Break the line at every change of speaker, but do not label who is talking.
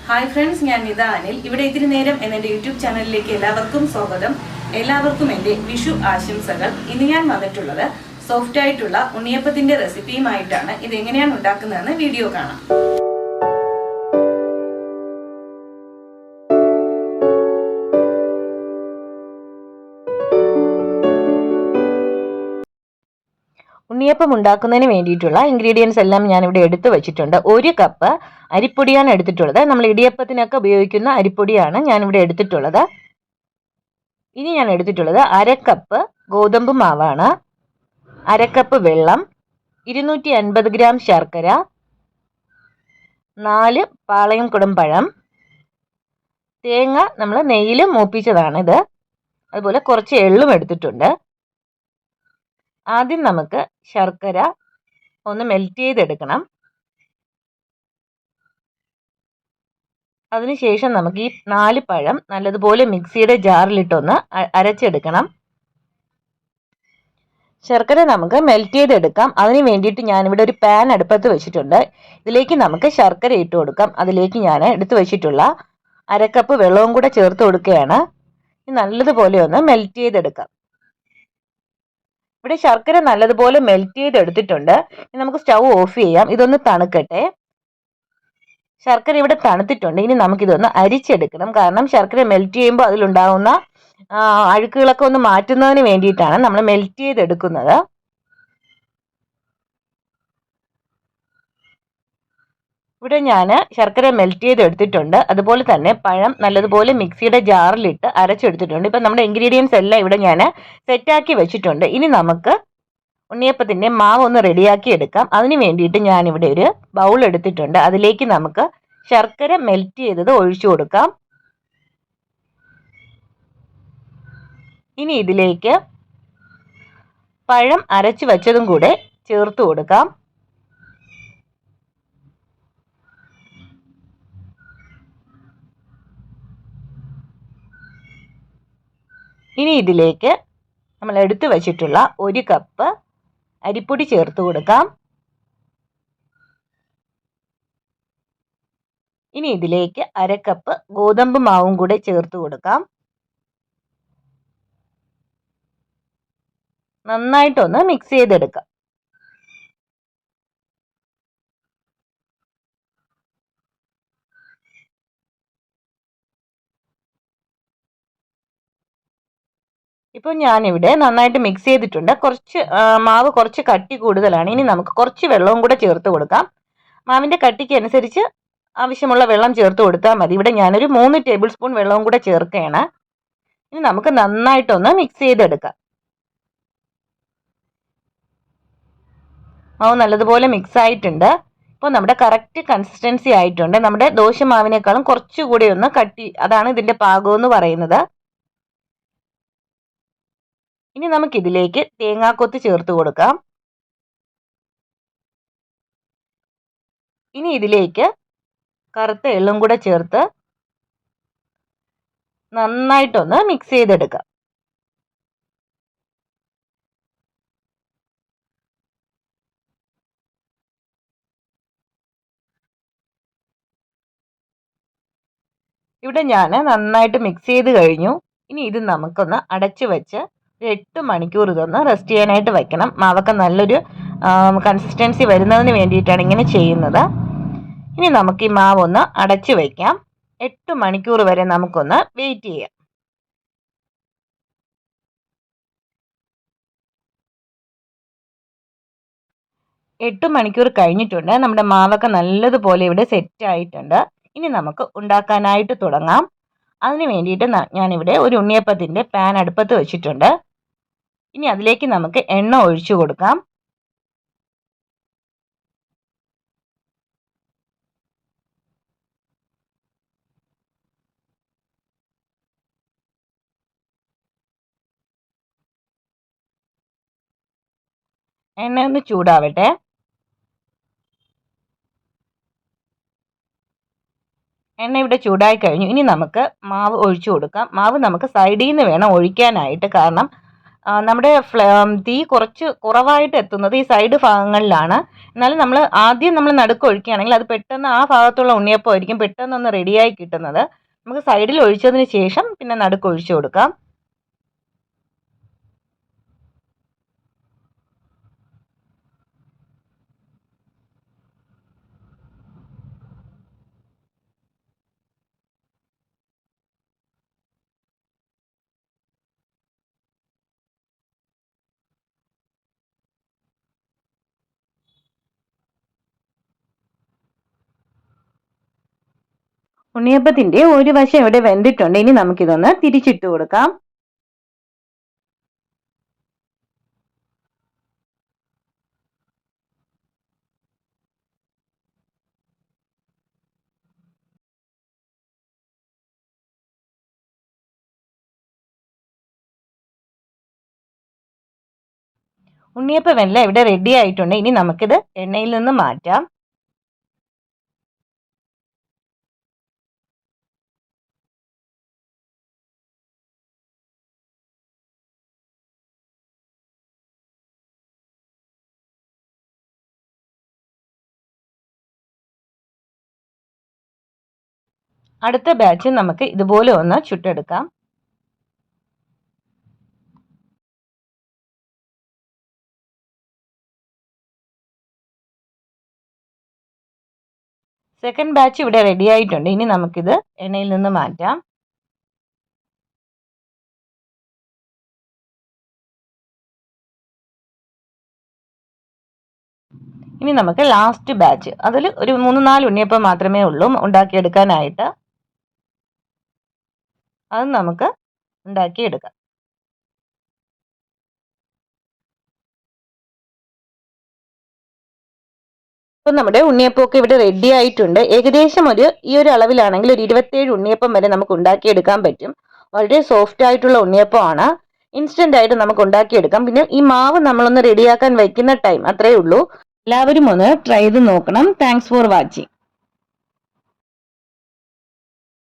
Hi friends, ഞാൻ നിത അനിൽ. ഇവിടെ ഇത്തിരി നേരം എന്നെ യൂട്യൂബ് ചാനലിലേക്ക് എല്ലാവർക്കും സ്വാഗതം. എല്ലാവർക്കും എൻ്റെ വിഷു ആശംസകൾ. ഇന്ന് ഞാൻ വന്നിട്ടുള്ളത് സോഫ്റ്റ് ആയിട്ടുള്ള ഉണ്ണിയപ്പത്തിന്റെ റെസിപ്പിയുമായിട്ടാണ്. ഇത് എങ്ങനെയാണ് ഉണ്ടാക്കുന്നതെന്ന് വീഡിയോ കാണാം.
ഉണ്ണിയപ്പം ഉണ്ടാക്കുന്നതിന് വേണ്ടിയിട്ടുള്ള ഇൻഗ്രീഡിയൻസ് എല്ലാം ഞാനിവിടെ എടുത്തു വെച്ചിട്ടുണ്ട്. 1 കപ്പ് അരിപ്പൊടിയാണ് എടുത്തിട്ടുള്ളത്. നമ്മൾ ഇടിയപ്പത്തിനൊക്കെ ഉപയോഗിക്കുന്ന അരിപ്പൊടിയാണ് ഞാനിവിടെ എടുത്തിട്ടുള്ളത്. ഇനി ഞാൻ എടുത്തിട്ടുള്ളത് 1/2 കപ്പ് ഗോതമ്പ് മാവാണ്, 1/2 കപ്പ് വെള്ളം, 250 ഗ്രാം ശർക്കര, 4 പാളയംകുടം പഴം, തേങ്ങ നമ്മൾ നെയ്യിൽ മൂപ്പിച്ചതാണിത്, അതുപോലെ കുറച്ച് എള്ളും എടുത്തിട്ടുണ്ട്. ആദ്യം നമുക്ക് ശർക്കര ഒന്ന് മെൽറ്റ് ചെയ്തെടുക്കണം. അതിനുശേഷം നമുക്ക് ഈ 4 പഴം നല്ലതുപോലെ മിക്സിയുടെ ജാറിലിട്ടൊന്ന് അരച്ചെടുക്കണം. ശർക്കര നമുക്ക് മെൽറ്റ് ചെയ്തെടുക്കാം. അതിന് വേണ്ടിയിട്ട് ഞാനിവിടെ ഒരു പാൻ അടുപ്പത്ത് വെച്ചിട്ടുണ്ട്. ഇതിലേക്ക് നമുക്ക് ശർക്കര ഇട്ട് കൊടുക്കാം. അതിലേക്ക് ഞാൻ എടുത്തു വെച്ചിട്ടുള്ള 1/2 കപ്പ് വെള്ളവും കൂടെ ചേർത്ത് കൊടുക്കുകയാണ്. നല്ലതുപോലെ ഒന്ന് മെൽറ്റ് ചെയ്തെടുക്കാം. ഇവിടെ ശർക്കര നല്ലതുപോലെ മെൽറ്റ് ചെയ്തെടുത്തിട്ടുണ്ട്. ഇനി നമുക്ക് സ്റ്റൗ ഓഫ് ചെയ്യാം. ഇതൊന്ന് തണുക്കട്ടെ. ശർക്കര ഇവിടെ തണുത്തിട്ടുണ്ട്. ഇനി നമുക്കിതൊന്ന് അരിച്ചെടുക്കണം. കാരണം ശർക്കര മെൽറ്റ് ചെയ്യുമ്പോൾ അതിലുണ്ടാകുന്ന അഴുക്കുകളൊക്കെ ഒന്ന് മാറ്റുന്നതിന് വേണ്ടിയിട്ടാണ് നമ്മൾ മെൽറ്റ് ചെയ്തെടുക്കുന്നത്. ഇവിടെ ഞാൻ ശർക്കര മെൽറ്റ് ചെയ്തെടുത്തിട്ടുണ്ട്. അതുപോലെ തന്നെ പഴം നല്ലതുപോലെ മിക്സിയുടെ ജാറിലിട്ട് അരച്ചെടുത്തിട്ടുണ്ട്. ഇപ്പം നമ്മുടെ ഇൻഗ്രീഡിയൻസ് എല്ലാം ഇവിടെ ഞാൻ സെറ്റാക്കി വെച്ചിട്ടുണ്ട്. ഇനി നമുക്ക് ഉണ്ണിയപ്പത്തിൻ്റെ മാവ് ഒന്ന് റെഡിയാക്കി എടുക്കാം. അതിന് വേണ്ടിയിട്ട് ഞാനിവിടെ ഒരു ബൗൾ എടുത്തിട്ടുണ്ട്. അതിലേക്ക് നമുക്ക് ശർക്കര മെൽറ്റ് ചെയ്തത് ഒഴിച്ചു കൊടുക്കാം. ഇനി ഇതിലേക്ക് പഴം അരച്ചു വെച്ചതും കൂടെ ചേർത്ത് കൊടുക്കാം. ഇനി ഇതിലേക്ക് നമ്മൾ എടുത്തു വച്ചിട്ടുള്ള 1 കപ്പ് അരിപ്പൊടി ചേർത്ത് കൊടുക്കാം. ഇനി ഇതിലേക്ക് 1/2 കപ്പ് ഗോതമ്പ് മാവും കൂടെ ചേർത്ത് കൊടുക്കാം. നന്നായിട്ടൊന്ന് മിക്സ് ചെയ്തെടുക്കാം. ഇപ്പോൾ ഞാനിവിടെ നന്നായിട്ട് മിക്സ് ചെയ്തിട്ടുണ്ട്. മാവ് കുറച്ച് കട്ടി കൂടുതലാണ്. ഇനി നമുക്ക് കുറച്ച് വെള്ളവും കൂടെ ചേർത്ത് കൊടുക്കാം. മാവിൻ്റെ കട്ടിക്ക് അനുസരിച്ച് ആവശ്യമുള്ള വെള്ളം ചേർത്ത് കൊടുത്താൽ മതി. ഇവിടെ ഞാനൊരു 3 ടേബിൾ സ്പൂൺ വെള്ളവും കൂടെ ചേർക്കുകയാണ്. ഇനി നമുക്ക് നന്നായിട്ടൊന്ന് മിക്സ് ചെയ്തെടുക്കാം. മാവ് നല്ലതുപോലെ മിക്സ് ആയിട്ടുണ്ട്. ഇപ്പോൾ നമ്മുടെ കറക്റ്റ് കൺസിസ്റ്റൻസി ആയിട്ടുണ്ട്. നമ്മുടെ ദോശമാവിനേക്കാളും കുറച്ചുകൂടി ഒന്ന് കട്ടി, അതാണ് ഇതിൻ്റെ പാകം എന്ന് പറയുന്നത്. ഇനി നമുക്കിതിലേക്ക് തേങ്ങാക്കൊത്ത് ചേർത്ത് കൊടുക്കാം. ഇനി ഇതിലേക്ക് കറുത്ത എള്ളും കൂടെ ചേർത്ത് നന്നായിട്ടൊന്ന് മിക്സ് ചെയ്തെടുക്കാം. ഇവിടെ ഞാൻ നന്നായിട്ട് മിക്സ് ചെയ്ത് കഴിഞ്ഞു. ഇനി ഇത് നമുക്കൊന്ന് അടച്ചു വെച്ച് 8 മണിക്കൂർ ഇതൊന്ന് റെസ്റ്റ് ചെയ്യാനായിട്ട് വെക്കണം. മാവൊക്കെ നല്ലൊരു കൺസിസ്റ്റൻസി വരുന്നതിന് വേണ്ടിയിട്ടാണ് ഇങ്ങനെ ചെയ്യുന്നത്. ഇനി നമുക്ക് ഈ മാവൊന്ന് അടച്ചു വയ്ക്കാം. 8 മണിക്കൂർ വരെ നമുക്കൊന്ന് വെയിറ്റ് ചെയ്യാം. 8 മണിക്കൂർ കഴിഞ്ഞിട്ടുണ്ട്. നമ്മുടെ മാവൊക്കെ നല്ലതുപോലെ ഇവിടെ സെറ്റ് ആയിട്ടുണ്ട്. ഇനി നമുക്ക് ഉണ്ടാക്കാനായിട്ട് തുടങ്ങാം. അതിന് വേണ്ടിയിട്ട് ഞാനിവിടെ ഒരു ഉണ്ണിയപ്പത്തിൻ്റെ പാൻ അടുപ്പത്ത് വെച്ചിട്ടുണ്ട്. ഇനി അതിലേക്ക് നമുക്ക് എണ്ണ ഒഴിച്ചു കൊടുക്കാം. എണ്ണ ഒന്ന് ചൂടാവട്ടെ. എണ്ണ ഇവിടെ ചൂടായി കഴിഞ്ഞു. ഇനി നമുക്ക് മാവ് ഒഴിച്ചു കൊടുക്കാം. മാവ് നമുക്ക് സൈഡിൽ നിന്ന് വേണം ഒഴിക്കാനായിട്ട്. കാരണം നമ്മുടെ തീ കുറച്ച് കുറവായിട്ട് എത്തുന്നത് ഈ സൈഡ് ഭാഗങ്ങളിലാണ്. എന്നാലും ആദ്യം നമ്മൾ നടുക്ക് ഒഴിക്കുകയാണെങ്കിൽ അത് പെട്ടെന്ന് ആ ഭാഗത്തുള്ള ഉണ്ണിയപ്പം ആയിരിക്കും പെട്ടെന്നൊന്ന് റെഡിയായി കിട്ടുന്നത്. നമുക്ക് സൈഡിൽ ഒഴിച്ചതിന് ശേഷം പിന്നെ നടുക്ക് ഒഴിച്ചു കൊടുക്കാം. ഉണ്ണിയപ്പത്തിന്റെ ഒരു വശം ഇവിടെ വെന്തിട്ടുണ്ട്. ഇനി നമുക്കിതൊന്ന് തിരിച്ചിട്ട് കൊടുക്കാം. ഉണ്ണിയപ്പം എല്ലാം ഇവിടെ റെഡി ആയിട്ടുണ്ട്. ഇനി നമുക്കിത് എണ്ണയിൽ നിന്ന് മാറ്റാം. അടുത്ത ബാച്ച് നമുക്ക് ഇതുപോലെ ഒന്ന് ചുട്ടെടുക്കാം. സെക്കൻഡ് ബാച്ച് ഇവിടെ റെഡി ആയിട്ടുണ്ട്. ഇനി നമുക്കിത് എണ്ണയിൽ നിന്ന് മാറ്റാം. ഇനി നമുക്ക് ലാസ്റ്റ് ബാച്ച്, അതിൽ ഒരു 3-4 ഉണ്ണിയപ്പം മാത്രമേ ഉള്ളൂ ഉണ്ടാക്കിയെടുക്കാനായിട്ട്. അത് നമുക്ക് ഉണ്ടാക്കിയെടുക്കാം. ഇപ്പം നമ്മുടെ ഉണ്ണിയപ്പമൊക്കെ ഇവിടെ റെഡി ആയിട്ടുണ്ട്. ഏകദേശം ഈ ഒരു അളവിലാണെങ്കിൽ ഒരു 27 ഉണ്ണിയപ്പം വരെ നമുക്ക് ഉണ്ടാക്കിയെടുക്കാൻ പറ്റും. വളരെ സോഫ്റ്റ് ആയിട്ടുള്ള ഉണ്ണിയപ്പമാണ്. ഇൻസ്റ്റന്റ് ആയിട്ട് നമുക്ക് ഉണ്ടാക്കിയെടുക്കാം. പിന്നെ ഈ മാവ് നമ്മളൊന്ന് റെഡിയാക്കാൻ വയ്ക്കുന്ന ടൈം അത്രയേ ഉള്ളൂ. എല്ലാവരും ഒന്ന് ട്രൈ ചെയ്ത് നോക്കണം. Thanks for watching.